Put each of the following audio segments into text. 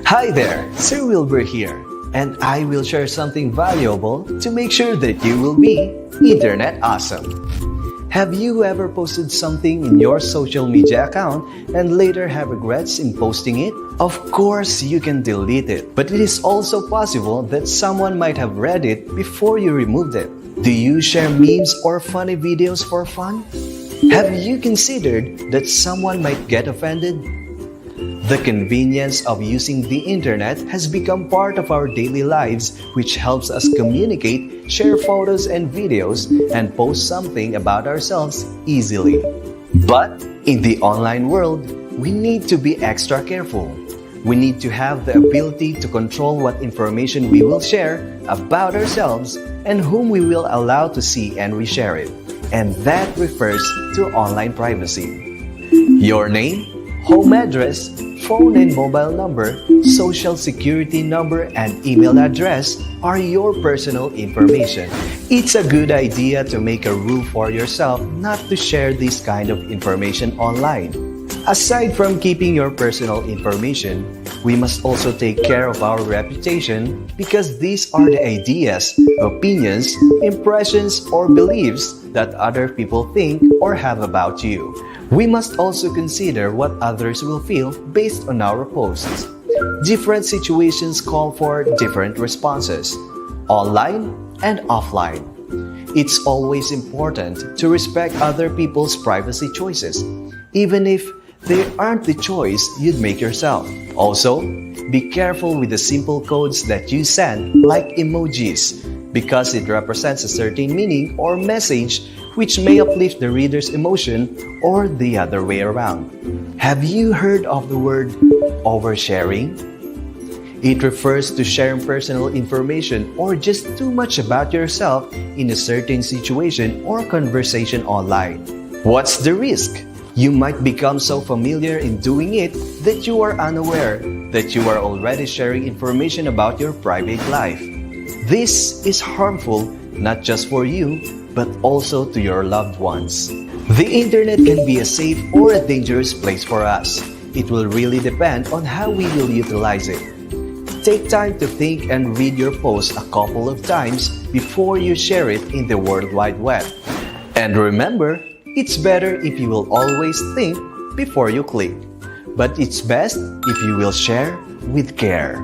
Hi there, Sir Wilbur here, and I will share something valuable to make sure that you will be Internet awesome. Have you ever posted something in your social media account and later have regrets in posting it? Of course, you can delete it, but it is also possible that someone might have read it before you removed it. Do you share memes or funny videos for fun? Have you considered that someone might get offended? The convenience of using the internet has become part of our daily lives, which helps us communicate, share photos and videos, and post something about ourselves easily. But in the online world, we need to be extra careful. We need to have the ability to control what information we will share about ourselves and whom we will allow to see and reshare it. And that refers to online privacy. Your name, home address, phone and mobile number, social security number, and email address are your personal information. It's a good idea to make a rule for yourself not to share this kind of information online. Aside from keeping your personal information, we must also take care of our reputation because these are the ideas, opinions, impressions, or beliefs that other people think or have about you. We must also consider what others will feel based on our posts. Different situations call for different responses, online and offline. It's always important to respect other people's privacy choices, even if they aren't the choice you'd make yourself. Also, be careful with the simple codes that you send, like emojis, because it represents a certain meaning or message which may uplift the reader's emotion or the other way around. Have you heard of the word oversharing? It refers to sharing personal information or just too much about yourself in a certain situation or conversation online. What's the risk? You might become so familiar in doing it that you are unaware that you are already sharing information about your private life. This is harmful not just for you, but also to your loved ones. The internet can be a safe or a dangerous place for us. It will really depend on how we will utilize it. Take time to think and read your post a couple of times before you share it in the World Wide Web. And remember, it's better if you will always think before you click. But it's best if you will share with care.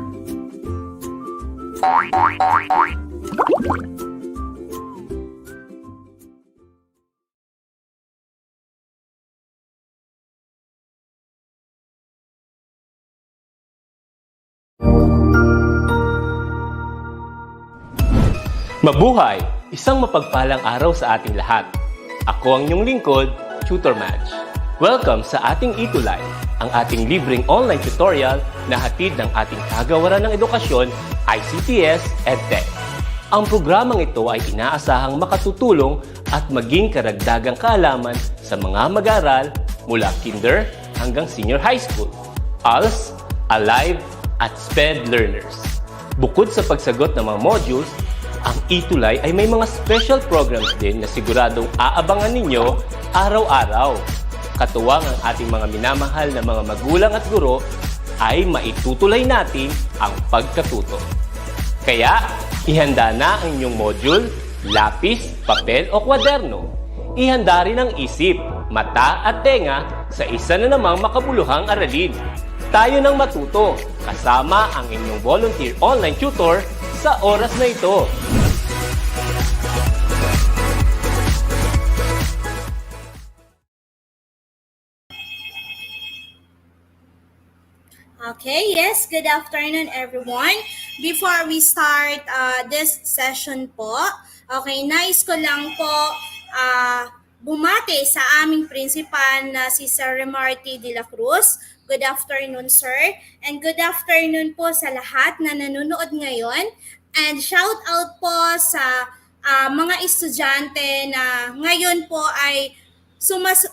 Mabuhay! Isang mapagpalang araw sa ating lahat. Ako ang inyong lingkod, Tutor Madge. Welcome sa ating ETUlay, ang ating libreng online tutorial na hatid ng ating kagawaran ng edukasyon, ICTS EdTech. Ang programang ito ay inaasahang makatutulong at maging karagdagang kaalaman sa mga mag-aaral mula kinder hanggang senior high school, ALS, Alive, at SPED learners. Bukod sa pagsagot ng mga modules, ang ETUlay ay may mga special programs din na siguradong aabangan ninyo araw-araw. Katuwang ang ating mga minamahal na mga magulang at guro ay maitutulay natin ang pagkatuto. Kaya, ihanda na ang inyong module, lapis, papel o kwaderno. Ihanda rin ang isip, mata at tenga sa isa na namang makabuluhang aralin. Tayo nang matuto kasama ang inyong volunteer online tutor sa oras na ito. Okay, yes, good afternoon everyone. Before we start this session po, okay, nais ko lang po bumati sa aming principal na si Sir Remarty de la Cruz. Good afternoon, sir. And good afternoon po sa lahat na nanonood ngayon. And shout out po sa mga estudyante na ngayon po ay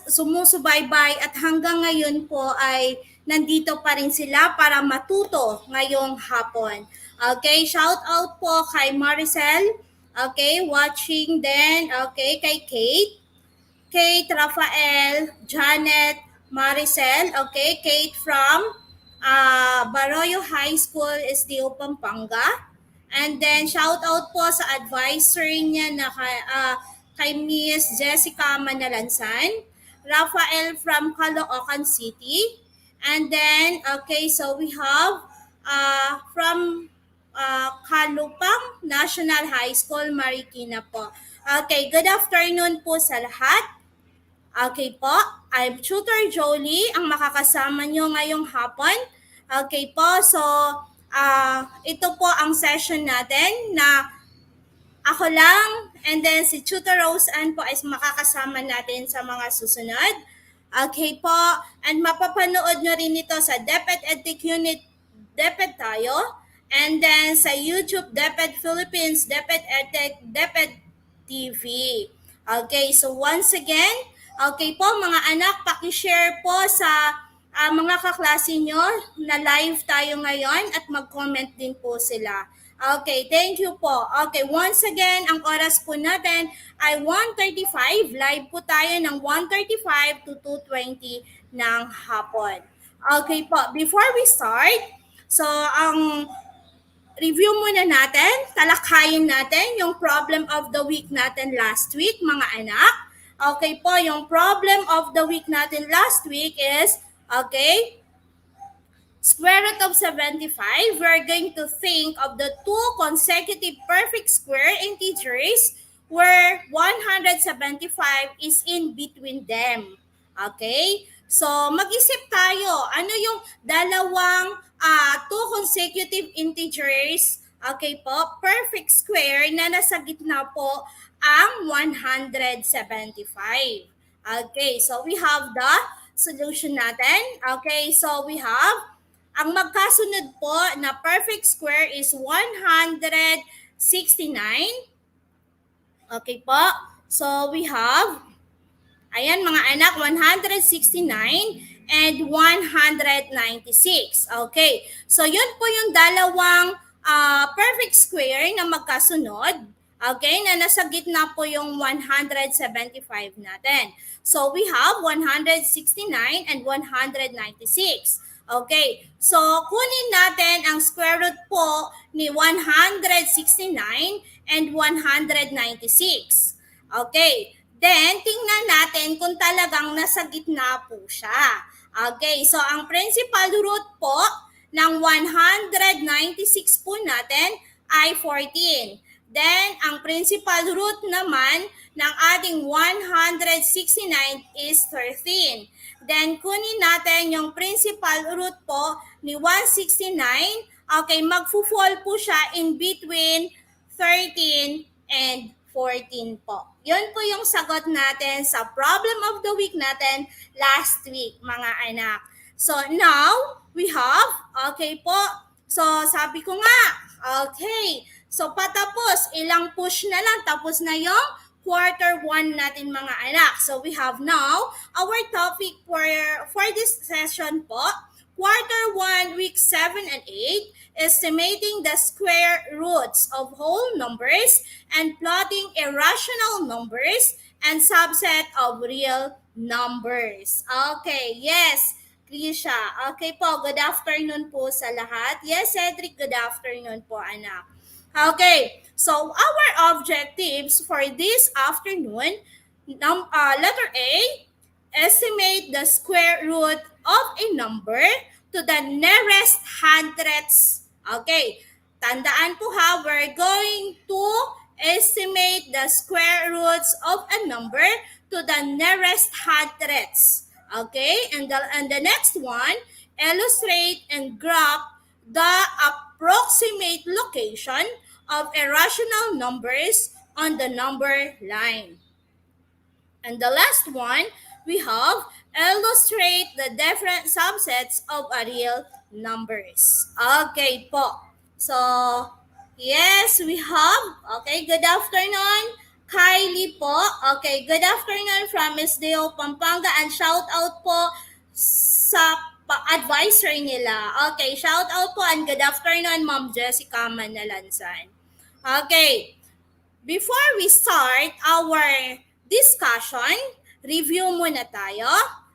sumusubaybay at hanggang ngayon po ay nandito pa rin sila para matuto ngayong hapon. Okay, shout out po kay Maricel. Okay, watching then. Okay, kay Kate, Rafael, Janet, Maricel. Okay, Kate from Baroyo High School, SDO Pampanga. And then shout out po sa advisor niya na kay Miss Jessica Manalansan, Rafael from Caloocan City. And then, okay, so we have from Kalupang National High School, Marikina po. Okay, good afternoon po sa lahat. Okay po, I'm Tutor Jolie, ang makakasama nyo ngayong hapon. Okay po, so ito po ang session natin na ako lang and then si Tutor Rose Ann po ay makakasama natin sa mga susunod. Okay po, and mapapanood nyo rin ito sa DepEd Edtech Unit, DepEd tayo. And then sa YouTube, DepEd Philippines, DepEd Edtech, DepEd TV. Okay, so once again, okay po mga anak, pakishare po sa mga kaklase nyo na live tayo ngayon at mag-comment din po sila. Okay, thank you po. Okay, once again, ang oras po natin ay 1:35. Live po tayo ng 1:35 to 2:20 ng hapon. Okay po, before we start, so ang review muna natin, talakayin natin yung problem of the week natin last week, mga anak. Okay po, yung problem of the week natin last week is, okay, square root of 75. We're going to think of the two consecutive perfect square integers where 175 is in between them. Okay? So, mag-isip tayo. Ano yung dalawang two consecutive integers, okay po, perfect square na nasa gitna po ang 175. Okay, so we have the solution natin. Okay, so we have, ang magkasunod po na perfect square is 169. Okay po, so we have, ayan mga anak, 169 and 196. Okay, so yun po yung dalawang perfect square na magkasunod. Okay, na nasa gitna po yung 175 natin. So we have 169 and 196. Okay, so kunin natin ang square root po ni 169 and 196. Okay, then tingnan natin kung talagang nasa gitna po siya. Okay, so ang principal root po ng 196 po natin ay 14. Then, ang principal root naman ng ating 169 is 13. Then, kunin natin yung principal root po ni 169. Okay, magfo-fall po siya in between 13 and 14 po. Yun po yung sagot natin sa problem of the week natin last week, mga anak. So, now, we have, okay po, so sabi ko nga, okay, so patapos, ilang push na lang, tapos na yung quarter 1 natin mga anak. So we have now our topic for this session po, quarter 1, week 7 and 8, estimating the square roots of whole numbers and plotting irrational numbers and subset of real numbers. Okay, yes, Krisha. Okay po, good afternoon po sa lahat. Yes, Cedric, good afternoon po anak. Okay, so our objectives for this afternoon, letter A, estimate the square root of a number to the nearest hundredths. Okay, tandaan po ha, we're going to estimate the square roots of a number to the nearest hundredths. Okay, and the next one, illustrate and graph the approximate location of irrational numbers on the number line. And the last one, we have illustrate the different subsets of a real numbers. Okay po. So, yes, we have. Okay, good afternoon. Kylie po. Okay, good afternoon from SDO Pampanga and shout out po sa advisor nila. Okay, shout out po and good afternoon Ma'am Jessica Manalansan. Okay, before we start our discussion, review muna tayo.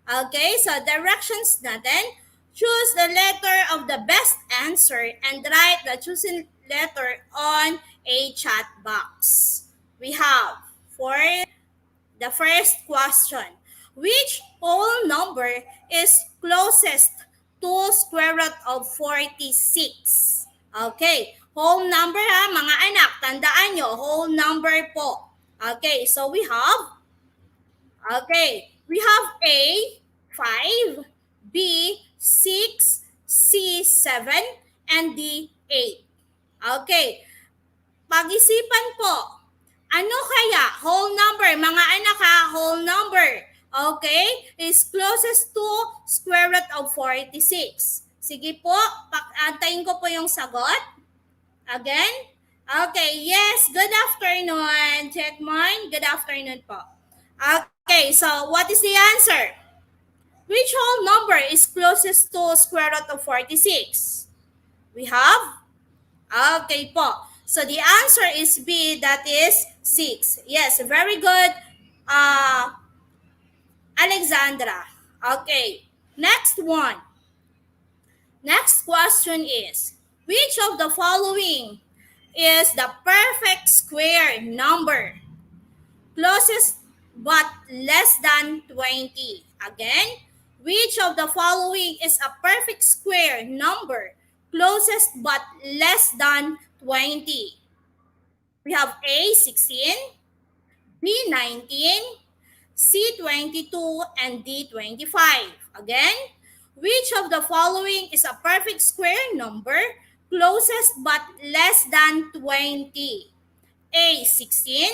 Okay, so directions natin. Choose the letter of the best answer and write the chosen letter on a chat box. We have for the first question. Which whole number is closest to square root of 46? Okay, whole number ha mga anak, tandaan nyo, whole number po. Okay, so we have A, 5, B, 6, C, 7, and D, 8. Okay, pag-isipan po, ano kaya whole number, mga anak ha, whole number, okay, is closest to square root of 46. Sige po, antayin ko po yung sagot. Again? Okay, yes, good afternoon. Check mine. Good afternoon po. Okay, so what is the answer? Which whole number is closest to square root of 46? We have? Okay po. So the answer is B, that is 6. Yes, very good, Alexandra. Okay, next one. Next question is, which of the following is the perfect square number? Closest but less than 20. Again, which of the following is a perfect square number? Closest but less than 20. We have A, 16, B, 19, C, 22, and D, 25. Again, which of the following is a perfect square number closest but less than 20? A, 16,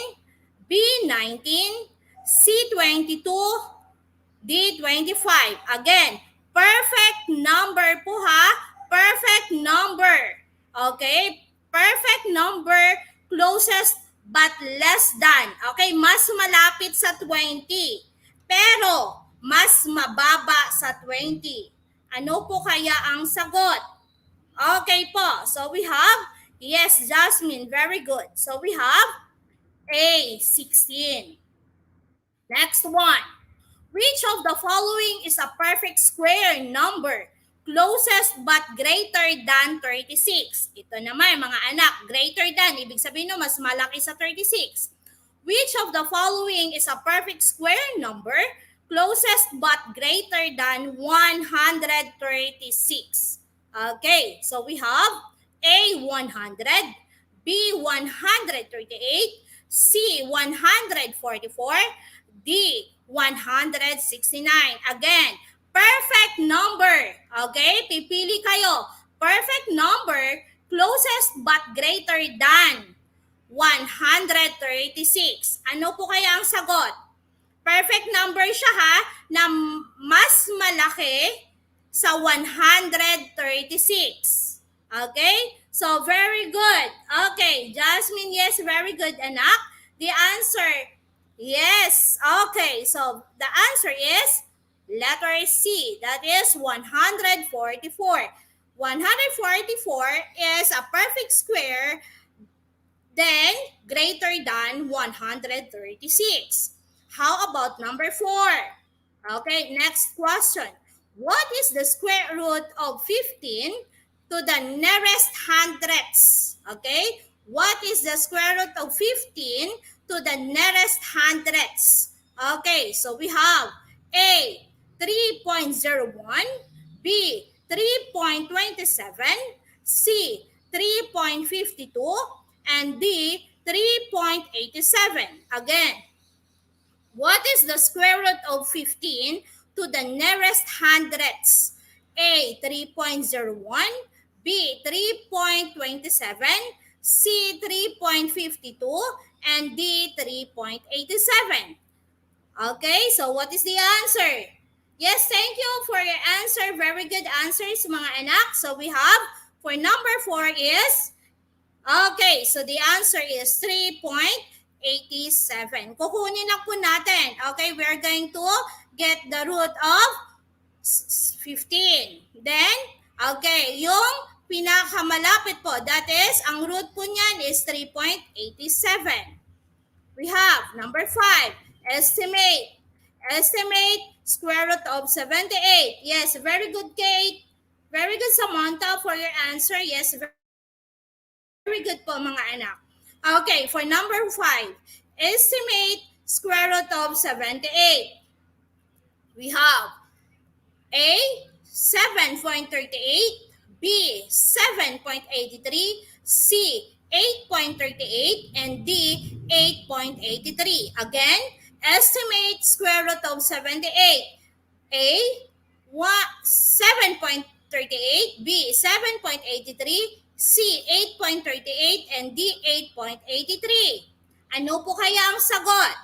B, 19, C, 22, D, 25. Again, perfect number po ha. Perfect number. Okay? Perfect number closest but less than. Okay? Mas malapit sa 20. Pero, mas mababa sa 20. Ano po kaya ang sagot? Okay po. So we have, yes, Jasmine, very good. So we have A, 16. Next one. Which of the following is a perfect square number closest but greater than 36? Ito naman mga anak, greater than, ibig sabihin no, mas malaki sa 36. Which of the following is a perfect square number closest but greater than 136? Okay, so we have A, 100, B, 138, C, 144, D, 169. Again, perfect number. Okay, pipili kayo. Perfect number closest but greater than 136. Ano po kaya ang sagot? Perfect number siya ha, na mas malaki sa 136. Okay? So, very good. Okay, Jasmine, yes, very good, anak. The answer, yes. Okay, so the answer is letter C. That is 144. 144 is a perfect square then greater than 136. How about number 4? Okay, next question. What is the square root of 15 to the nearest hundredths? Okay, what is the square root of 15 to the nearest hundredths? Okay, so we have A, 3.01, B, 3.27, C, 3.52, and D, 3.87. Again, what is the square root of 15 to the nearest hundredths? A, 3.01, B, 3.27, C, 3.52, and D, 3.87. Okay, so what is the answer? Yes, thank you for your answer. Very good answers, mga anak. So we have, for number 4 is, okay, so the answer is 3.87. Kukunin na po natin. Okay, we're going to get the root of 15. Then, okay, yung pinakamalapit po, that is, ang root po niyan is 3.87. We have number 5, estimate. Estimate square root of 78. Yes, very good, Kate. Very good, Samantha, for your answer. Yes, very good po, mga anak. Okay, for number 5, estimate square root of 78. We have A, 7.38, B, 7.83, C, 8.38, and D, 8.83. Again, estimate square root of 78. A, 7.38, B, 7.83, C, 8.38, and D, 8.83. Ano po kaya ang sagot?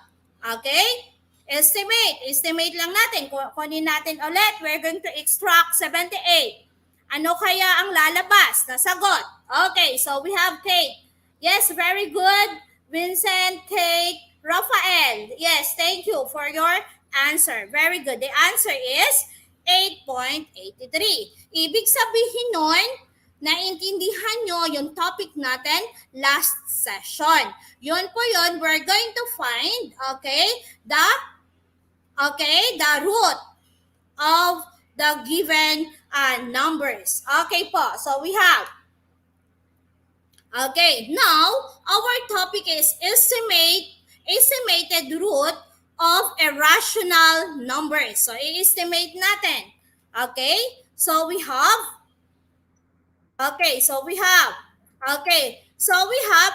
Okay? Estimate lang natin. Kunin natin ulit. We're going to extract 78. Ano kaya ang lalabas na sagot? Okay, so we have Kate. Yes, very good. Vincent, Kate, Rafael. Yes, thank you for your answer. Very good. The answer is 8.83. Ibig sabihin nun, naintindihan nyo yung topic natin last session. Yun po yun, we're going to find, the root of the given numbers. Okay po, so we have, now our topic is estimated root of irrational numbers. So i-estimate natin. Okay, so we have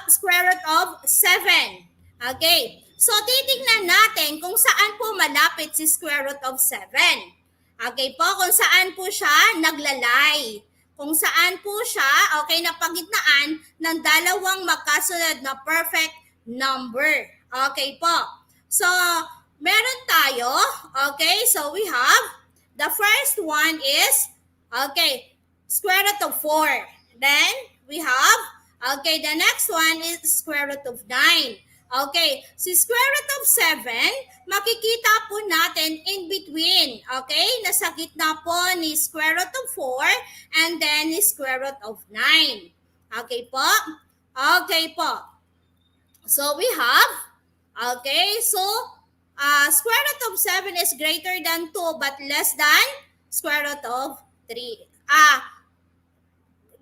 square root of 7. Okay. So, titignan natin kung saan po malapit si square root of 7. Okay po, kung saan po siya naglalay. Kung saan po siya, napagitnaan ng dalawang magkasunod na perfect number. Okay po. So, meron tayo. Okay, so we have, the first one is, square root of 4. Then, we have, the next one is square root of 9. Okay, si square root of 7, makikita po natin in between. Okay, nasa gitna po ni square root of 4 and then ni square root of 9. Okay po? Okay po. So, we have, square root of 7 is greater than 2 but less than square root of 3.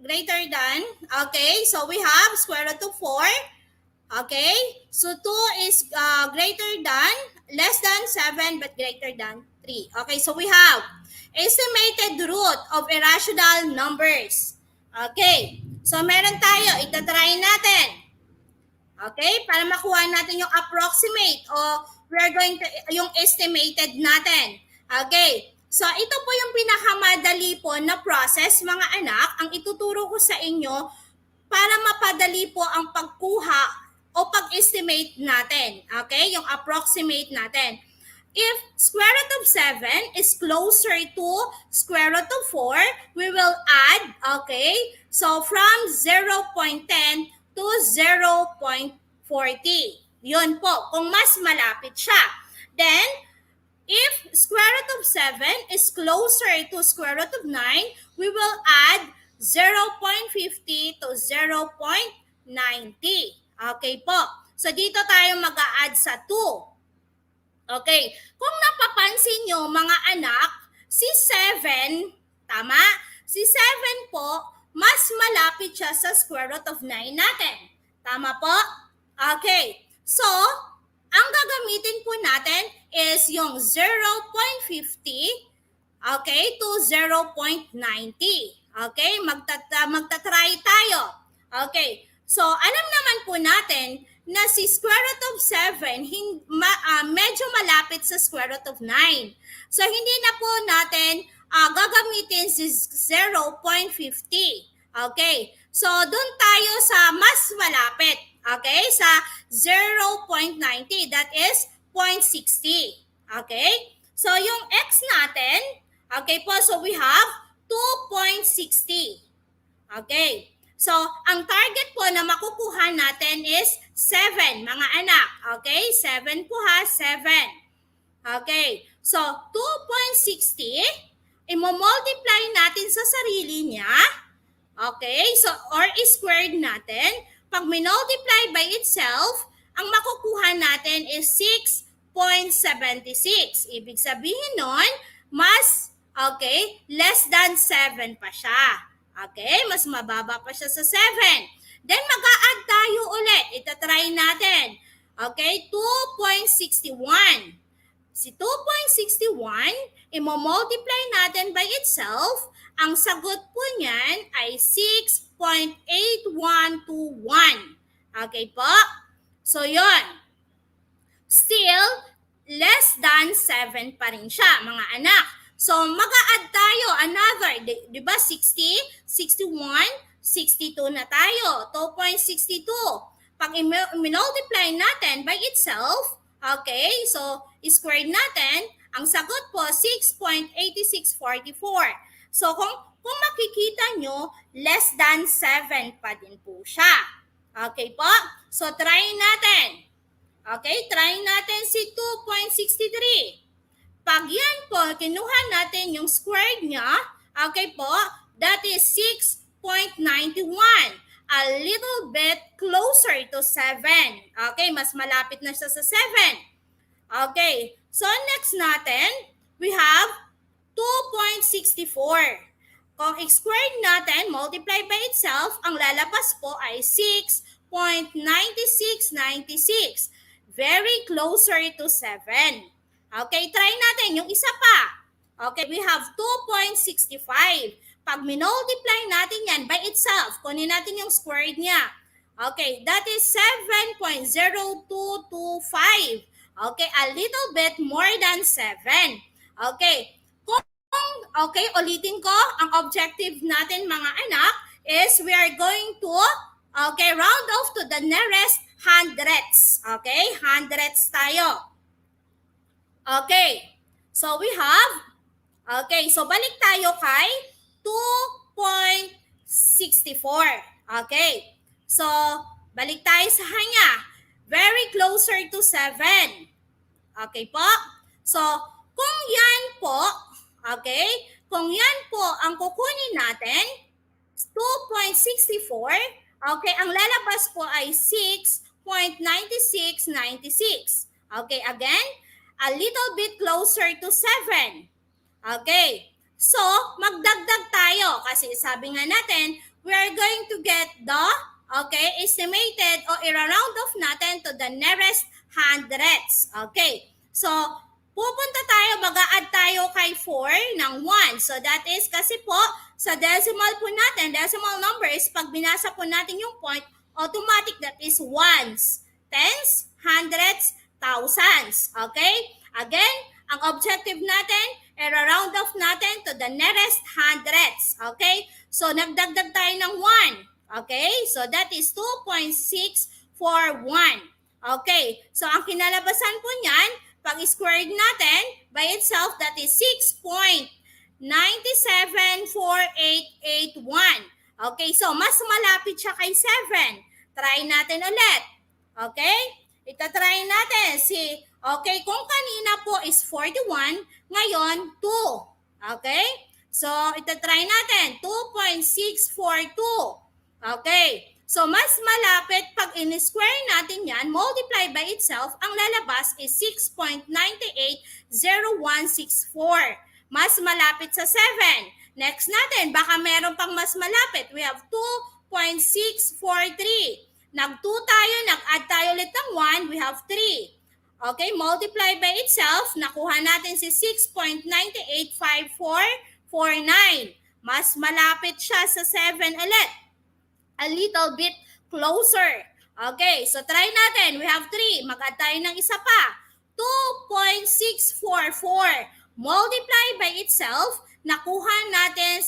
Greater than, so we have square root of 4. Okay, so 2 is less than 7 but greater than 3. Okay, so we have estimated root of irrational numbers. Okay, so meron tayo, itatry natin. Okay, para makuha natin yung approximate o we're going to, yung estimated natin. Okay, so ito po yung pinakamadali po na process, mga anak, ang ituturo ko sa inyo para mapadali po ang pagkuha o pag-estimate natin. Okay? Yung approximate natin. If square root of 7 is closer to square root of 4, we will add, so from 0.10 to 0.40. Yun po, kung mas malapit siya. Then, if square root of 7 is closer to square root of 9, we will add 0.50 to 0.90. Okay po. So, dito tayo mag-a-add sa 2. Okay. Kung napapansin nyo, mga anak, si 7, tama? Si 7 po, mas malapit siya sa square root of 9 natin. Tama po? Okay. So, ang gagamitin po natin is yung 0.50, to 0.90. Okay? Magtatry tayo. Okay. So, alam naman po natin na si square root of 7 medyo malapit sa square root of 9. So, hindi na po natin gagamitin si 0.50. Okay? So, doon tayo sa mas malapit. Okay? Sa 0.90. That is 0.60. Okay? So, yung x natin, so we have 2.60. Okay? So, ang target po na makukuha natin is 7, mga anak. Okay? 7 po ha, 7. Okay. So, 2.60, imo-multiply natin sa sarili niya. Okay? So, or squared natin. Pag minultiply by itself, ang makukuha natin is 6.76. Ibig sabihin nun, mas Okay? Less than 7 pa siya. Okay? Mas mababa pa siya sa 7. Then, mag-a-add tayo ulit. Itatry natin. Okay? 2.61. Si 2.61, imo-multiply natin by itself. Ang sagot po niyan ay 6.8121. Okay po? So, yon. Still, less than 7 pa rin siya, mga anak. So, mag-a-add tayo another, di ba 60, 61, 62 na tayo, 2.62. Pag i-multiply natin by itself, okay, so squared natin, ang sagot po 6.8644. So, kung makikita nyo, less than 7 pa din po siya. Okay po? So, try natin. Okay, try natin si 2.63. Pag yan po, kinuha natin yung squared niya, okay po, that is 6.91. A little bit closer to 7. Okay, mas malapit na siya sa 7. Okay, so next natin, we have 2.64. Kung squared natin, multiply by itself, ang lalabas po ay 6.9696. Very closer to 7. Okay, try natin yung isa pa. Okay, we have 2.65. Pag minultiply natin yan by itself, kunin natin yung squared niya. Okay, that is 7.0225. Okay, a little bit more than 7. Okay, okay, ulitin ko, ang objective natin mga anak is we are going to, okay, round off to the nearest hundredths. Okay, hundredths tayo. Okay, so we have, okay, so balik tayo kay 2.64. Okay, so balik tayo sa kanya. Very closer to 7. Okay po? So, kung yan po, okay, kung yan po ang kukunin natin, 2.64, okay, ang lalabas po ay 6.9696. Okay, again, a little bit closer to 7. Okay, so magdagdag tayo kasi sabi nga natin, we are going to get the, okay, estimated o i-round off natin to the nearest hundredths. Okay, so pupunta tayo, mag-a-add tayo kay 4 ng 1. So that is kasi po, sa decimal po natin, decimal number is pag binasa po natin yung point, automatic that is ones, tens, hundreds, thousands. Okay? Again, ang objective natin, i-round off natin to the nearest hundredths. Okay? So nagdagdag tayo ng 1. Okay? So that is 2.641. Okay? So ang kinalabasan po niyan, pag squared natin, by itself, that is 6.974881. Okay, so mas malapit siya kay 7. Try natin ulit. Okay? Itatry natin okay, kung kanina po is 41, ngayon 2. Okay? So, itatry natin, 2.642. Okay? So, mas malapit pag in-square natin yan, multiply by itself, ang lalabas is 6.980164. Mas malapit sa 7. Next natin, baka meron pang mas malapit. We have 2.643. Nag-2 tayo, nag-add tayo ulit ng 1, we have 3. Okay, multiply by itself, nakuha natin si 6.985449. Mas malapit siya sa 7 ulit. A little bit closer. Okay, so try natin. We have 3. Mag-add tayo ng isa pa. 2.644. Multiply by itself, nakuha natin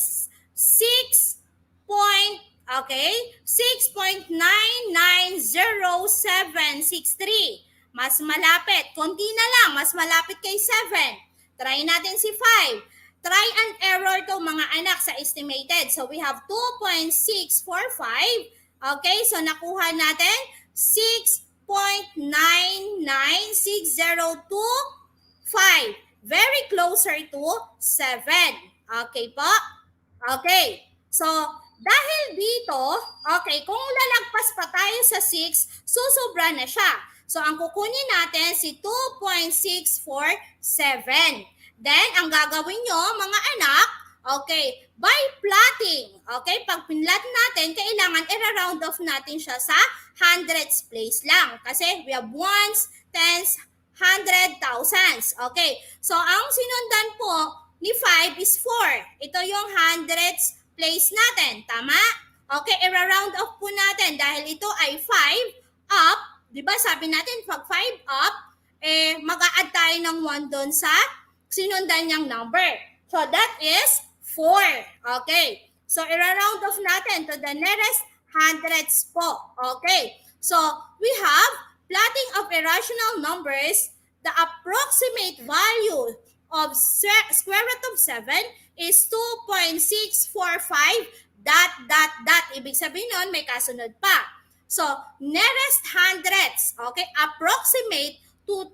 6.990763. Mas malapit. Konti na lang. Mas malapit kay 7. Try natin si 5. Try and error to mga anak sa estimated. So we have 2.645. Okay, so nakuha natin 6.996025. Very closer to 7. Okay po? Okay. So, dahil dito, okay, kung lalagpas pa tayo sa 6, susobra na siya. So, ang kukunin natin si 2.647. Then, ang gagawin nyo, mga anak, okay, by plotting, okay, pag pinlat natin, kailangan i-round off natin siya sa hundredths place lang. Kasi we have ones, tens, hundred, thousands. Okay, so ang sinundan po ni 5 is 4. Ito yung hundredths place natin. Tama? Okay, i-round off po natin dahil ito ay 5 up. Di ba sabi natin, pag 5 up, mag-a-add tayo ng 1 doon sa sinundan niyang number. So that is 4. Okay. So i-round off natin to the nearest hundredths po. Okay. So we have plotting of irrational numbers. The approximate value of square root of 7 is 2.645 ... Ibig sabihin nun, may kasunod pa. So, nearest hundredths, okay, approximate to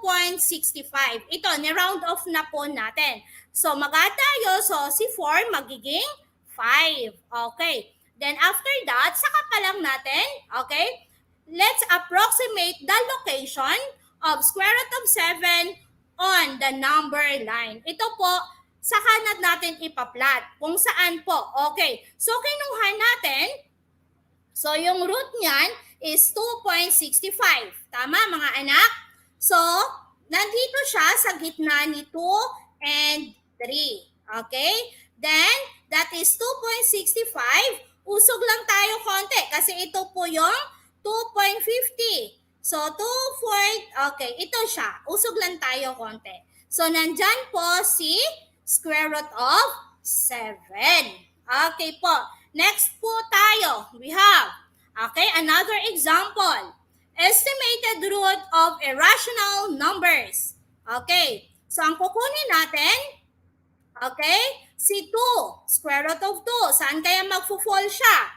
2.65. Ito, ni-round off na po natin. So, tayo. So, si 4 magiging 5. Okay. Then, after that, saka pa lang natin, okay, let's approximate the location of square root of 7 on the number line. Ito po, saka natin ipaplat kung saan po. Okay. So, kinuha natin. So, yung root niyan is 2.65. Tama, mga anak? So, nandito siya sa gitna ni 2 and 3. Okay? Then, that is 2.65. Usog lang tayo konti kasi ito po yung 2.50. So, okay, ito siya. Usog lang tayo konti. So, nandyan po si square root of 7. Okay po. Next po tayo. We have, okay, another example. Estimated root of irrational numbers. Okay. So, ang kukunin natin, okay, si 2. Square root of 2. Saan kaya magfo-fall siya?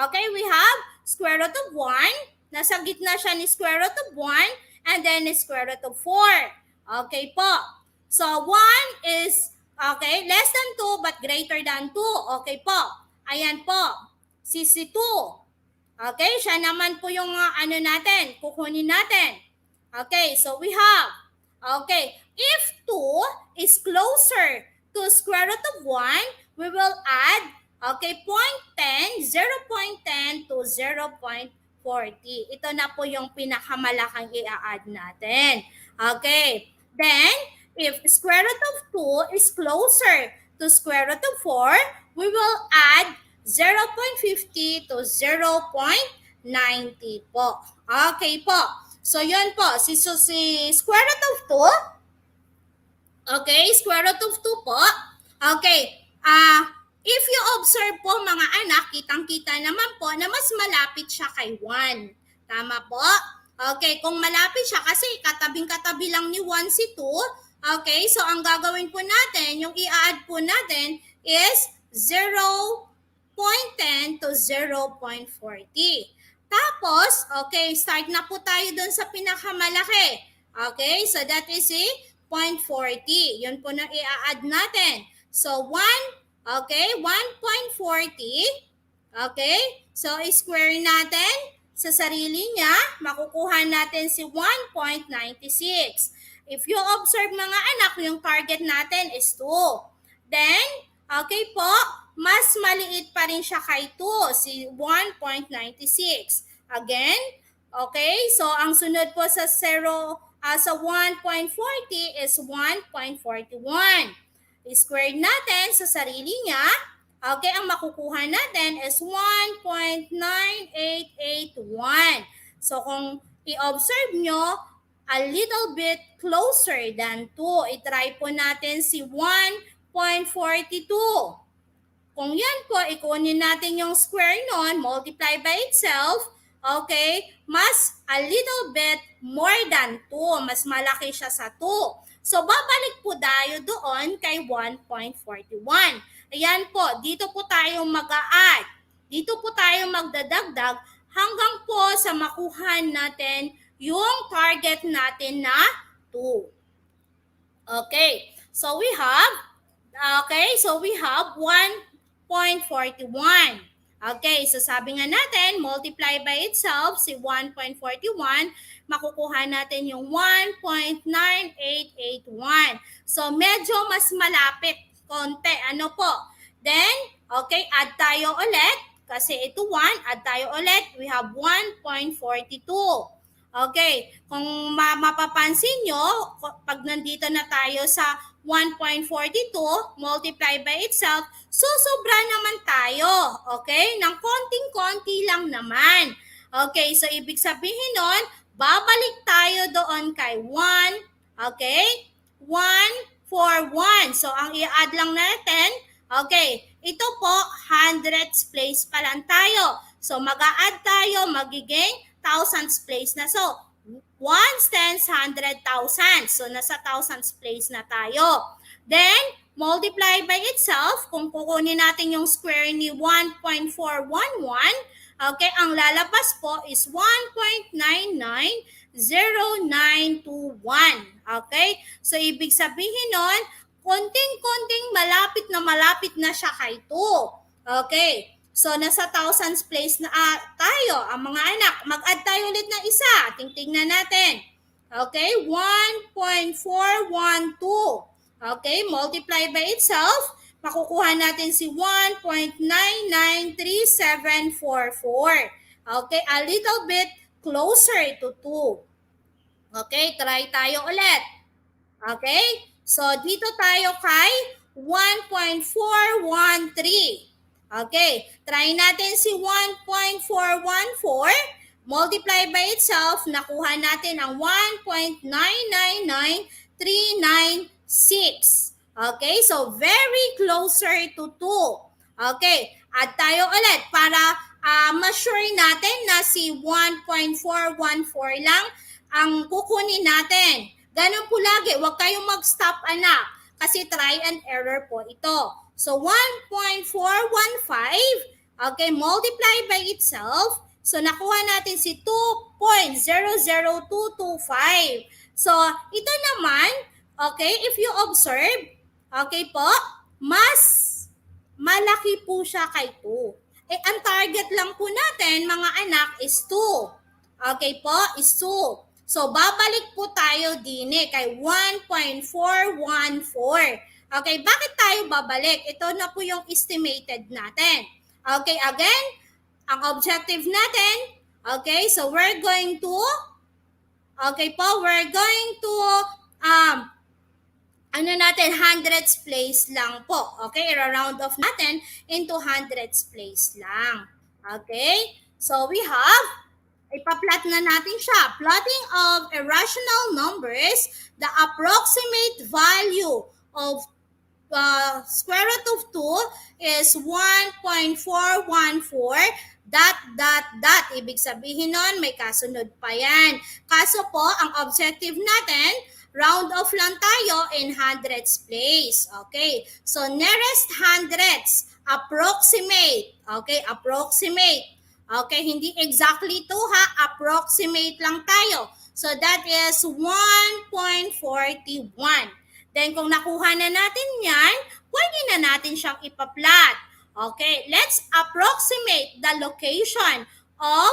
Okay, we have square root of 1. Nasa gitna siya ni square root of 1 and then square root of 4. Okay po. So, 1 is, okay, less than 2 but greater than 2. Okay po. Ayan po. Si 2. Okay, siya naman po yung natin, kukunin natin. Okay, so we have, okay, if 2 is closer to square root of 1, we will add, okay, 0.10, 0.10 to 0.40. Ito na po yung pinakamalaking i-add natin. Okay, then, if square root of 2 is closer to square root of 4, we will add 0.50 to 0.90 po. Okay po. So, yun po. Si square root of 2, okay, square root of 2 po. Okay. If you observe po mga anak, kitang-kita naman po na mas malapit siya kay 1. Tama po? Okay, kung malapit siya kasi katabing-katabi lang ni 1 si 2, okay, so ang gagawin po natin, yung i-add po natin is 0.10 to 0.40. Tapos, okay, start na po tayo dun sa pinakamalaki. Okay, so that is 0.40. Yun po na i-add natin. So, 1, okay, 1.40. Okay, so square natin sa sarili niya, makukuha natin si 1.96. If you observe mga anak, yung target natin is 2. Then, okay po, mas maliit pa rin siya kay 2, si 1.96. Again, okay, so ang sunod po sa 0, sa 1.40 is 1.41. Squared natin sa sarili niya, okay, ang makukuha natin is 1.9881. So kung i-observe nyo, a little bit closer than 2. I-try po natin si 1.42. Kung yan po, ikunin natin yung square nun, multiply by itself, okay, mas a little bit more than 2. Mas malaki siya sa 2. So, babalik po tayo doon kay 1.41. Ayan po, dito po tayo mag-a-add. Dito po tayo magdadagdag hanggang po sa makuha natin yung target natin na 2. Okay, so we have 1.41. Okay, so sabi nga natin, multiply by itself, si 1.41, makukuha natin yung 1.9881. So, medyo mas malapit konti. Ano po? Then, okay, add tayo ulit. Kasi ito 1, add tayo ulit. We have 1.42. Okay, kung mapapansin nyo, pag nandito na tayo sa 1.42 multiply by itself, susobra naman tayo. Okay, ng konting-konti lang naman. Okay, so ibig sabihin nun, babalik tayo doon kay 1. Okay, 1 for 1. So, ang i-add lang natin, okay, ito po, hundredths place pa lang tayo. So, mag-a-add tayo, magiging thousands place na. So, ones, tens, 100,000. So, nasa thousands place na tayo. Then, multiply by itself, kung kukunin natin yung square ni 1.411, okay, ang lalabas po is 1.990921. Okay? So, ibig sabihin nun, konting-konting malapit na siya kay 2. Okay? So, nasa thousands place na tayo, ang mga anak. Mag-add tayo ulit ng isa. Tingnan natin. Okay, 1.412. Okay, multiply by itself. Makukuha natin si 1.993744. Okay, a little bit closer to 2. Okay, try tayo ulit. Okay, so dito tayo kay 1.413. Okay, try natin si 1.414. Multiply by itself, nakuha natin ang 1.999396. Okay, so very closer to 2. Okay, add tayo ulit para ma-sure natin na si 1.414 lang ang kukunin natin. Ganun po lagi, huwag kayong mag-stop anak kasi try and error po ito. So, 1.415, okay, multiply by itself. So, nakuha natin si 2.00225. So, ito naman, okay, if you observe, okay po, mas malaki po siya kay 2. Eh, ang target lang po natin, mga anak, is 2. Okay po, is 2. So, babalik po tayo din kay 1.414. Okay, bakit tayo babalik? Ito na po yung estimated natin. Okay, again, ang objective natin, okay, so we're going to, okay po, we're going to, hundredths place lang po. Okay, i-round off natin into hundredths place lang. Okay, so we have, ipa-plot na natin siya. Plotting of irrational numbers, the approximate value of square root of 2 is 1.414 ... Ibig sabihin nun, may kasunod pa yan. Kaso po, ang objective natin, round off lang tayo in hundredths place. Okay, so nearest hundredths, approximate. Okay, approximate. Okay, hindi exactly 2 ha, approximate lang tayo. So that is 1.41. Then kung nakuha na natin yan, pwede na natin siyang ipa-plot. Okay, let's approximate the location of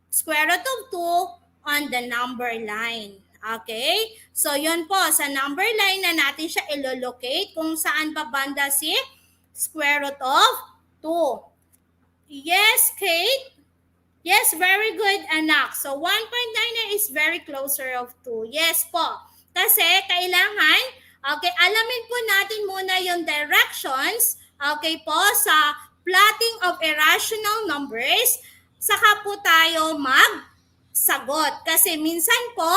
square root of 2 on the number line. Okay, so yun po, sa number line na natin siya ilolocate kung saan ba banda si square root of 2. Yes, Kate? Yes, very good, anak. So 1.99 is very closer of 2. Yes po. Kasi kailangan, okay, alamin po natin muna yung directions, okay po, sa plotting of irrational numbers, saka po tayo magsagot. Kasi minsan po,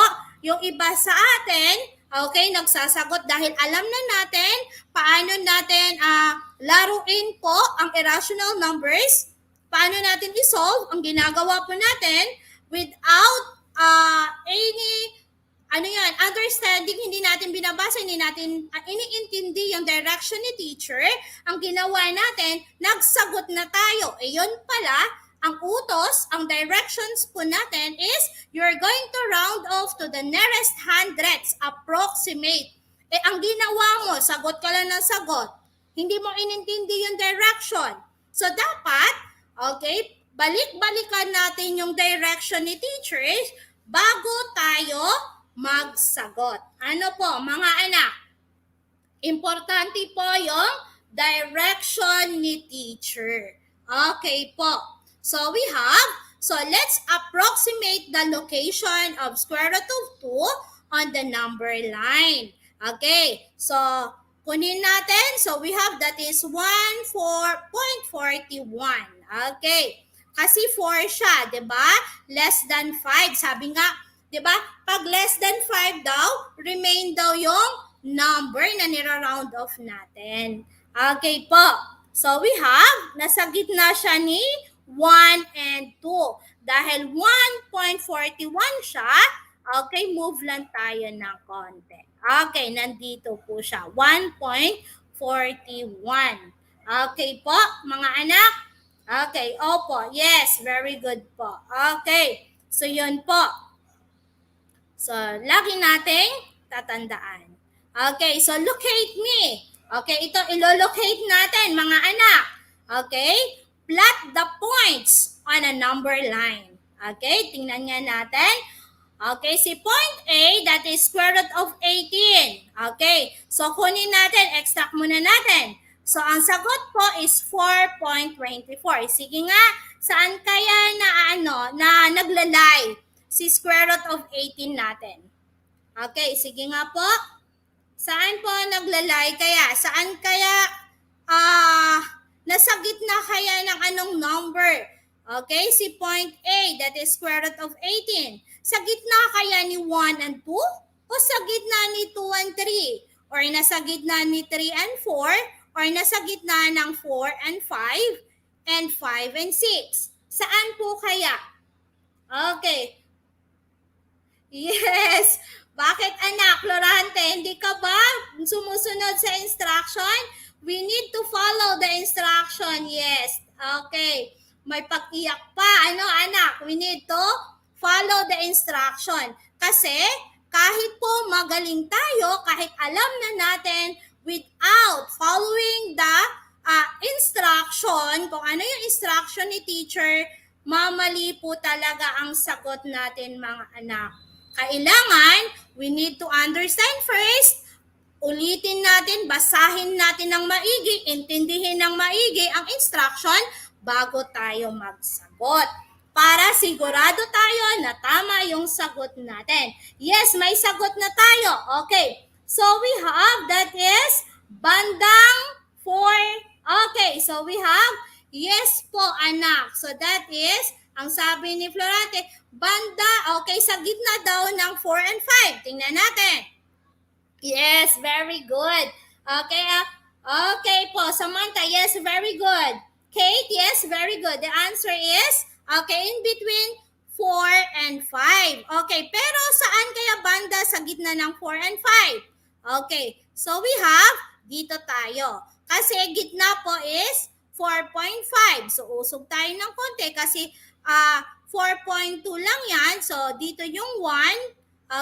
yung iba sa atin, okay, nagsasagot dahil alam na natin paano natin laruin po ang irrational numbers, paano natin isolve. Ang ginagawa po natin without any understanding, hindi natin binabasa, hindi natin iniintindi yung direction ni teacher. Ang ginawa natin, nagsagot na tayo. Eh yun pala, ang utos, ang directions po natin is you're going to round off to the nearest hundredths, approximate. Eh ang ginawa mo, sagot ka lang ng sagot. Hindi mo inintindi yung direction. So dapat, Okay? Balik-balikan natin yung direction ni teacher bago tayo magsagot. Ano po, mga anak? Importante po yung direction ni teacher. Okay po. So let's approximate the location of square root of 2 on the number line. Okay, so kunin natin. So we have that is 1.41. Okay, kasi 4 siya, di ba? Less than 5. Sabi nga, di ba? Pag less than 5 daw, remain daw yung number na nira-round off natin. Okay po. So we have, nasa gitna siya ni 1 and 2. Dahil 1.41 siya, okay, move lang tayo ng konti. Okay, nandito po siya. 1.41. Okay po, mga anak? Okay, opo. Yes, very good po. Okay, so yun po. So, lagi nating tatandaan. Okay, so locate me. Okay, ito ilo-locate natin, mga anak. Okay, plot the points on a number line. Okay, tingnan nga natin. Okay, si point A, that is square root of 18. Okay, so kunin natin, extract muna natin. So, ang sagot po is 4.24. Sige nga, saan kaya na naglalay si square root of 18 natin? Okay, sige nga po. Saan po naglalay kaya? Saan kaya nasa gitna kaya ng anong number? Okay, si point A, that is square root of 18. Sa gitna kaya ni 1 and 2? O sa gitna ni 2 and 3? Or nasa gitna ni 3 and 4? Or nasa gitna ng 4 and 5? And 5 and 6? Saan po kaya? Okay. Yes. Bakit anak, Florante, hindi ka ba sumusunod sa instruction? We need to follow the instruction. Yes. Okay. May pag-iyak pa. Ano anak? We need to follow the instruction. Kasi kahit po magaling tayo, kahit alam na natin, without following the instruction, kung ano yung instruction ni teacher, mamali po talaga ang sagot natin, mga anak. Kailangan, we need to understand first, ulitin natin, basahin natin ng maigi, intindihin ng maigi ang instruction bago tayo magsagot. Para sigurado tayo na tama yung sagot natin. Yes, may sagot na tayo. Okay, so we have, that is, bandang 4. Okay, so we have, yes po anak. So that is, ang sabi ni Florante, banda, okay, sa gitna daw ng 4 and 5. Tingnan natin. Yes, very good. Okay, okay po, Samantha, yes, very good. Kate, yes, very good. The answer is, okay, in between 4 and 5. Okay, pero saan kaya banda sa gitna ng 4 and 5? Okay, so we have, dito tayo. Kasi gitna po is 4.5. So, usog tayo ng konti kasi 4.2 lang yan. So, dito yung 1.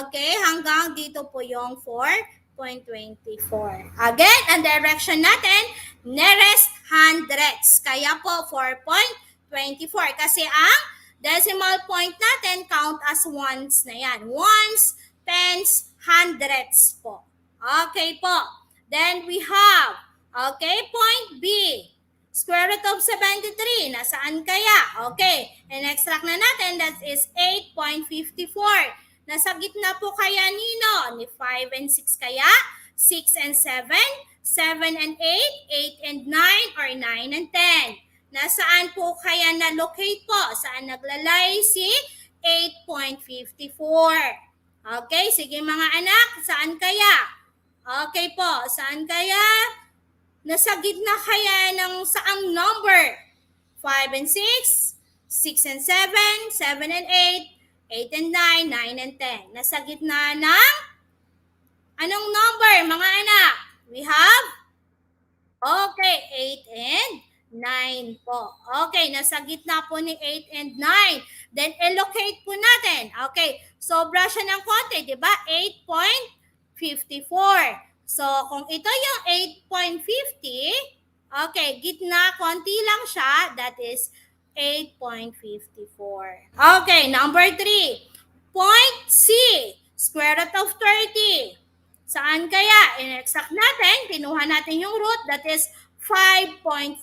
Okay, hanggang dito po yung 4.24. Again, ang direction natin, nearest hundredths. Kaya po, 4.24. Kasi ang decimal point natin, count as ones na yan. Ones, tens, hundredths po. Okay po. Then we have, okay, point B. Square root of 73, nasaan kaya? Okay, and extract na natin, that is 8.54. Nasa gitna po kaya nino? Ni 5 and 6 kaya? 6 and 7, 7 and 8, 8 and 9, or 9 and 10. Nasaan po kaya na-locate po? Saan naglalay si 8.54? Okay, sige mga anak, saan kaya? Okay po, saan kaya? Nasa gitna kaya ng saang number? 5 and 6, 6 and 7, 7 and 8, 8 and 9, 9 and 10. Nasa gitna ng anong number, mga anak? We have, okay, 8 and 9 po. Okay, nasa gitna po ni 8 and 9. Then, allocate po natin. Okay, sobra siya ng konti, di ba? 8.54. So, kung ito yung 8.50, okay, gitna, konti lang siya, that is 8.54. Okay, number 3. Point C, square root of 30. Saan kaya? In-exact natin, kinuha natin yung root, that is 5.47.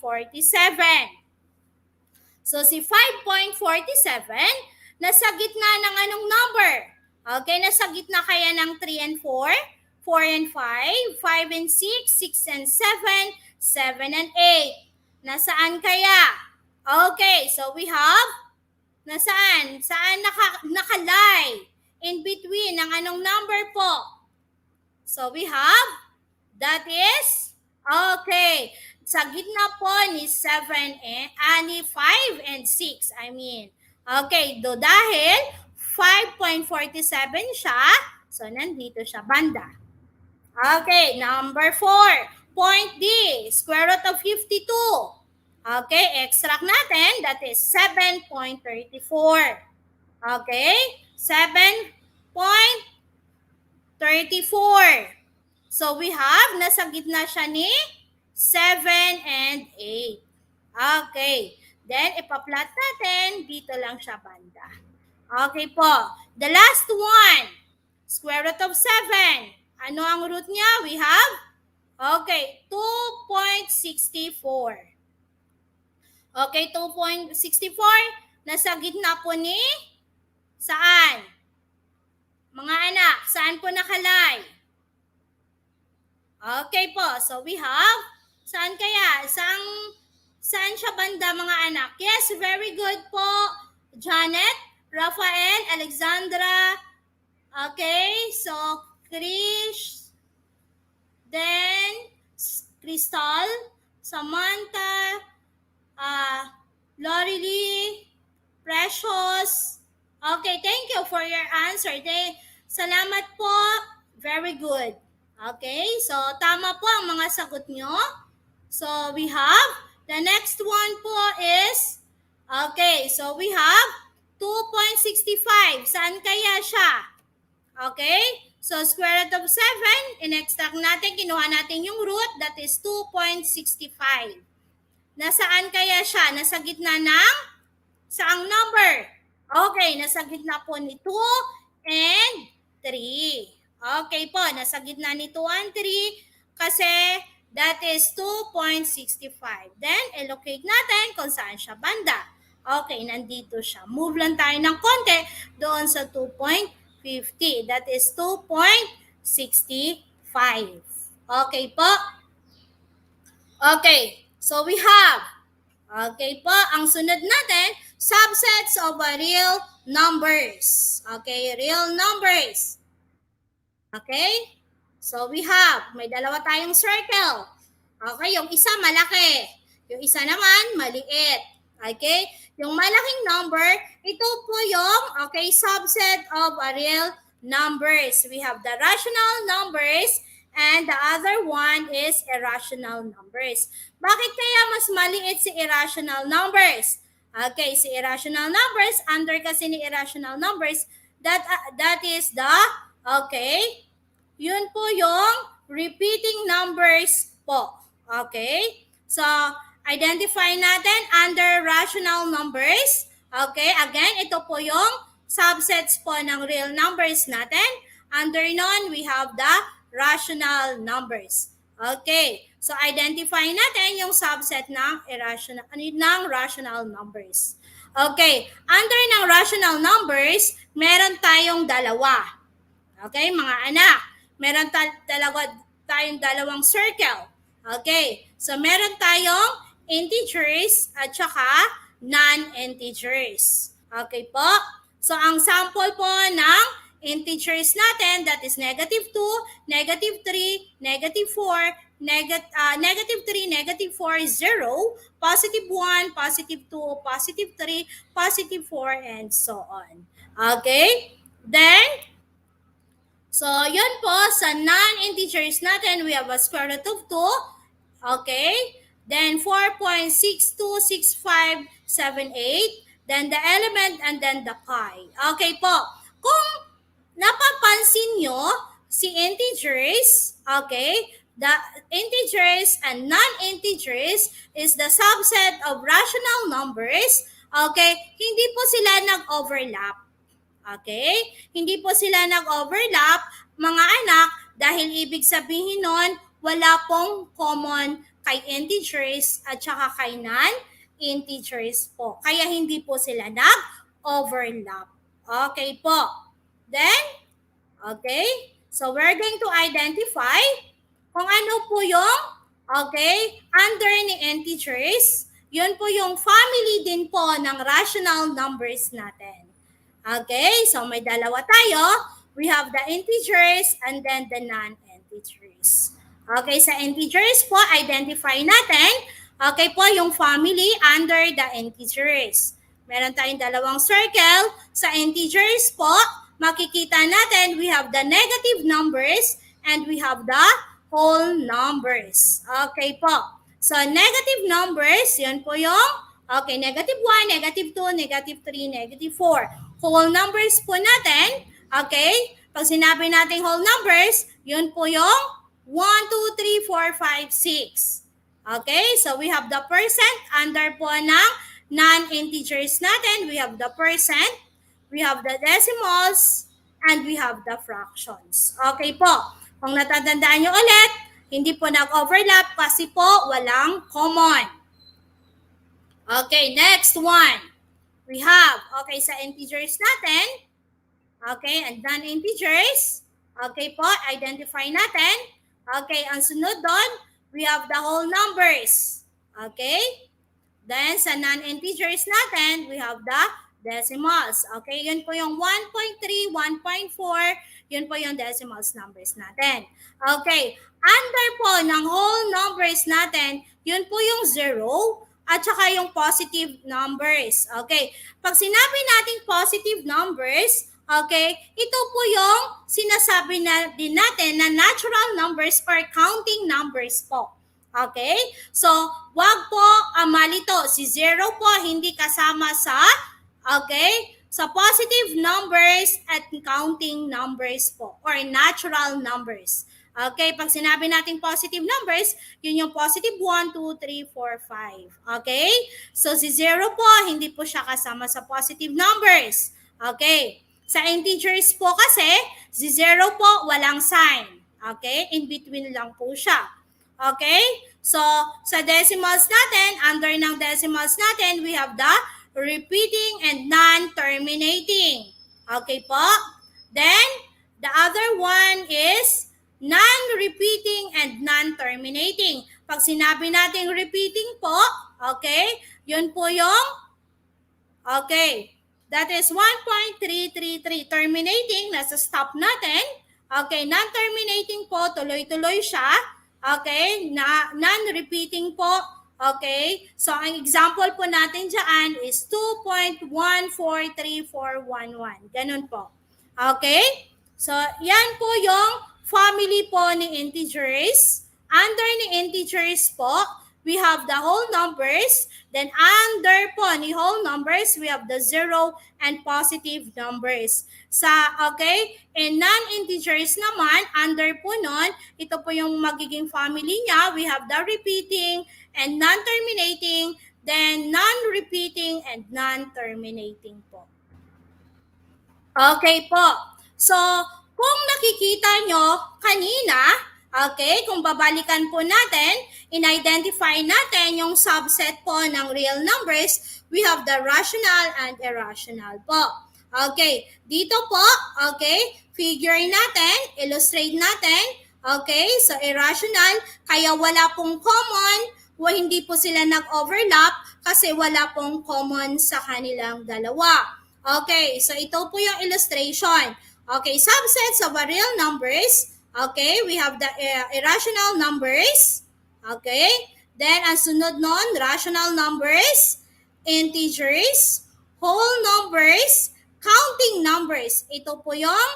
So, si 5.47, nasa gitna ng anong number? Okay, nasa gitna kaya ng 3 and 4, 4 and 5, 5 and 6, 6 and 7, 7 and 8. Nasaan kaya? Okay, so we have, nasaan? Saan nakalay? In between ng anong number po? So we have, that is, okay, sa gitna po ni 7 and, ni 5 and 6, I mean. Okay, dahil 5.47 siya, so nandito siya banda. Okay, number 4. Point D, square root of 52. Okay, extract natin, that is 7.34. Okay, 7.34. So we have, nasa gitna siya ni 7 and 8. Okay, then ipa-plot natin, dito lang siya banda. Okay po, the last one, square root of 7. Ano ang root niya? We have, okay, 2.64. Okay, 2.64, nasa gitna po ni, saan? Mga anak, saan po nakalay? Okay po, so we have, saan kaya? Saan siya banda mga anak? Yes, very good po. Janet, Rafael, Alexandra, okay, so Krish, then Crystal, Samantha, Lori Lee, Precious. Okay, thank you for your answer. Salamat po. Very good. Okay, so tama po ang mga sagot nyo. So we have, the next one po is, okay, so we have 2.65. Saan kaya siya? Okay, so square root of 7, in-extract natin, kinuha natin yung root, that is 2.65. Nasaan kaya siya? Nasa gitna ng saang number? Okay, nasa gitna po ni 2 and 3. Okay po, nasa gitna ni 2 and 3 kasi that is 2.65. Then, allocate natin kung saan siya banda. Okay, nandito siya. Move lang tayo ng konti doon sa 2.50. That is 2.65. Okay po? Okay, so we have, okay po, ang sunod natin, subsets of real numbers. Okay, real numbers. Okay? So we have, may dalawa tayong circle. Okay, yung isa malaki. Yung isa naman maliit. Okay? Yung malaking number, ito po yung, okay, subset of real numbers. We have the rational numbers and the other one is irrational numbers. Bakit kaya mas maliit si irrational numbers? Okay, si irrational numbers, under kasi ni irrational numbers, that is the, okay, yun po yung repeating numbers po. Okay? So, identify natin under rational numbers. Okay? Again, ito po yung subsets po ng real numbers natin. Under nun, we have the rational numbers. Okay? So, identify natin yung subset ng rational numbers. Okay? Under ng rational numbers, meron tayong dalawa. Okay, mga anak? Meron tayong dalawang circle. Okay, so meron tayong integers at saka non-integers. Okay po? So ang sample po ng integers natin, that is negative 2, negative 3, negative 4, negative 3, negative 4 is 0, positive 1, positive 2, positive 3, positive 4, and so on. Okay? Then, so, yun po, sa non-integers natin, we have a square root of 2. Okay? Then, 4.626578. Then, the element and then the chi. Okay po. Kung napapansin nyo, si integers, okay, the integers and non-integers is the subset of rational numbers. Okay? Hindi po sila nag-overlap. Okay? Hindi po sila nag-overlap, mga anak, dahil ibig sabihin nun, wala pong common kay integers at saka kay non-integers po. Kaya hindi po sila nag-overlap. Okay po. Then, okay, so we're going to identify kung ano po yung, okay, under ni integers, yun po yung family din po ng rational numbers natin. Okay, so may dalawa tayo. We have the integers and then the non-integers. Okay, sa integers po, identify natin, okay po, yung family under the integers. Meron tayong dalawang circle. Sa integers po, makikita natin we have the negative numbers and we have the whole numbers. Okay po. So, negative numbers, yun po yung, okay, negative 1, negative 2, negative 3, negative 4. Whole numbers po natin, okay, pag sinabi natin whole numbers, yun po yung 1, 2, 3, 4, 5, 6. Okay, so we have the percent under po ng non-integers natin. We have the percent, we have the decimals, and we have the fractions. Okay po. Kung natatandaan nyo ulit, hindi po nag-overlap kasi po walang common. Okay, next one. We have, okay, sa integers natin, okay, and non-integers, okay po, identify natin. Okay, ang sunod doon, we have the whole numbers. Okay? Then, sa non-integers natin, we have the decimals. Okay, yun po yung 1.3, 1.4, yun po yung decimals numbers natin. Okay, under po ng whole numbers natin, yun po yung 0 at saka yung positive numbers. Okay, pag sinabi nating positive numbers, okay, ito po yung sinasabi na din natin na natural numbers or counting numbers po. Okay, so wag po malito, si 0 po hindi kasama sa, okay, sa positive numbers at counting numbers po or natural numbers. Okay, pag sinabi natin positive numbers, yun yung positive 1, 2, 3, 4, 5. Okay, so si 0 po, hindi po siya kasama sa positive numbers. Okay, sa integers po kasi, si 0 po, walang sign. Okay, in between lang po siya. Okay, so sa decimals natin, under ng decimals natin, we have the repeating and non-terminating. Okay po, then the other one is non-repeating and non-terminating. Pag sinabi natin repeating po, okay, yun po yung, okay, that is 1.333. Terminating, nasa stop natin. Okay, non-terminating po, tuloy-tuloy siya. Okay, non-repeating po. Okay, so ang example po natin dyan is 2.143411. Ganun po. Okay, so yan po yung family po ni integers. Under ni integers po, we have the whole numbers. Then under po ni whole numbers, we have the 0 and positive numbers. Sa, okay, in non-integers naman, under po nun, ito po yung magiging family niya. We have the repeating and non-terminating, then non-repeating and non-terminating po. Okay po. So, kung nakikita nyo kanina, okay, kung babalikan po natin, in-identify natin yung subset po ng real numbers, we have the rational and irrational po. Okay, dito po, okay, figure natin, illustrate natin, okay, so irrational, kaya wala pong common, hindi po sila nag-overlap kasi wala pong common sa kanilang dalawa. Okay, so ito po yung illustration. Okay, subsets of real numbers. Okay, we have the irrational numbers. Okay, then ang sunod nun, rational numbers, integers, whole numbers, counting numbers. Ito po yung,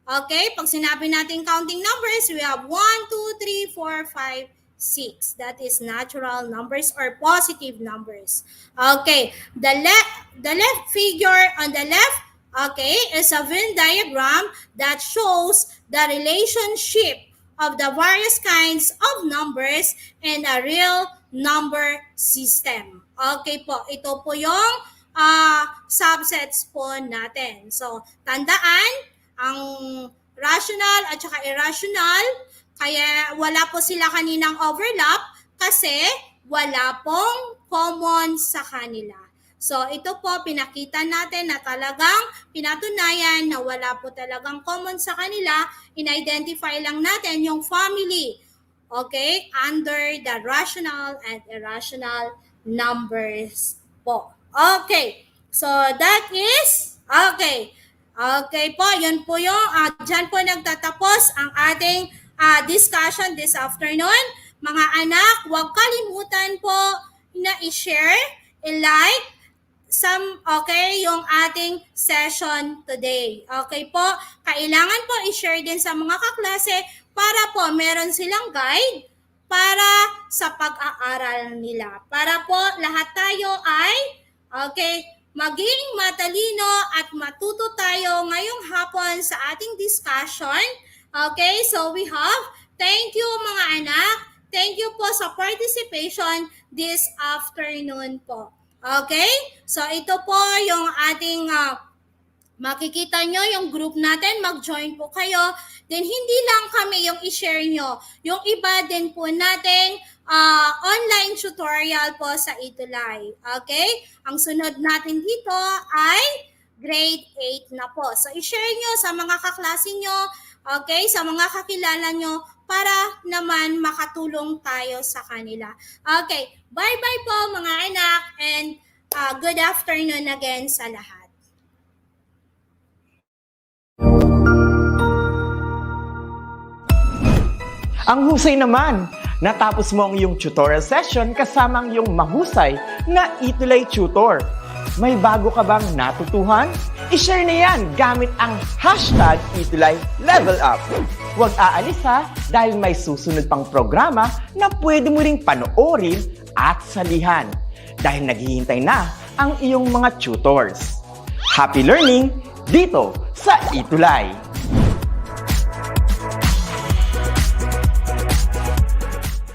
okay, pag sinabi natin counting numbers, we have 1, 2, 3, 4, 5, 6. That is natural numbers or positive numbers. Okay, the left figure on the left, okay, is a Venn diagram that shows the relationship of the various kinds of numbers in a real number system. Okay po, ito po yung subsets po natin. So, tandaan, ang rational at saka irrational, kaya wala po sila kaninang overlap kasi wala pong common sa kanila. So, ito po, pinakita natin na talagang pinatunayan na wala po talagang common sa kanila. In-identify lang natin yung family, okay, under the rational and irrational numbers po. Okay, so that is, okay. Okay po, yun po yung, dyan po nagtatapos ang ating discussion this afternoon. Mga anak, huwag kalimutan po na i-share, i-like, yung ating session today. Okay po, kailangan po i-share din sa mga kaklase para po meron silang guide para sa pag-aaral nila. Para po lahat tayo ay, maging matalino at matuto tayo ngayong hapon sa ating discussion. Okay, so we have, thank you mga anak, thank you po sa participation this afternoon po. Okay, so ito po yung ating makikita nyo yung group natin, mag-join po kayo. Then hindi lang kami yung i-share nyo, yung iba din po natin online tutorial po sa ETUlay. Okay, ang sunod natin dito ay grade 8 na po. So i-share nyo sa mga kaklase nyo, okay, sa mga kakilala nyo para naman makatulong tayo sa kanila. Okay, bye-bye po mga anak and good afternoon again sa lahat. Ang husay naman! Natapos mo ang iyong tutorial session kasama ang iyong mahusay na ETUlay tutor. May bago ka bang natutuhan? I-share na yan gamit ang hashtag ETUlay Level Up. Huwag aalis ha dahil may susunod pang programa na pwede mo ring panoorin at salihan dahil naghihintay na ang iyong mga tutors. Happy learning dito sa ETUlay!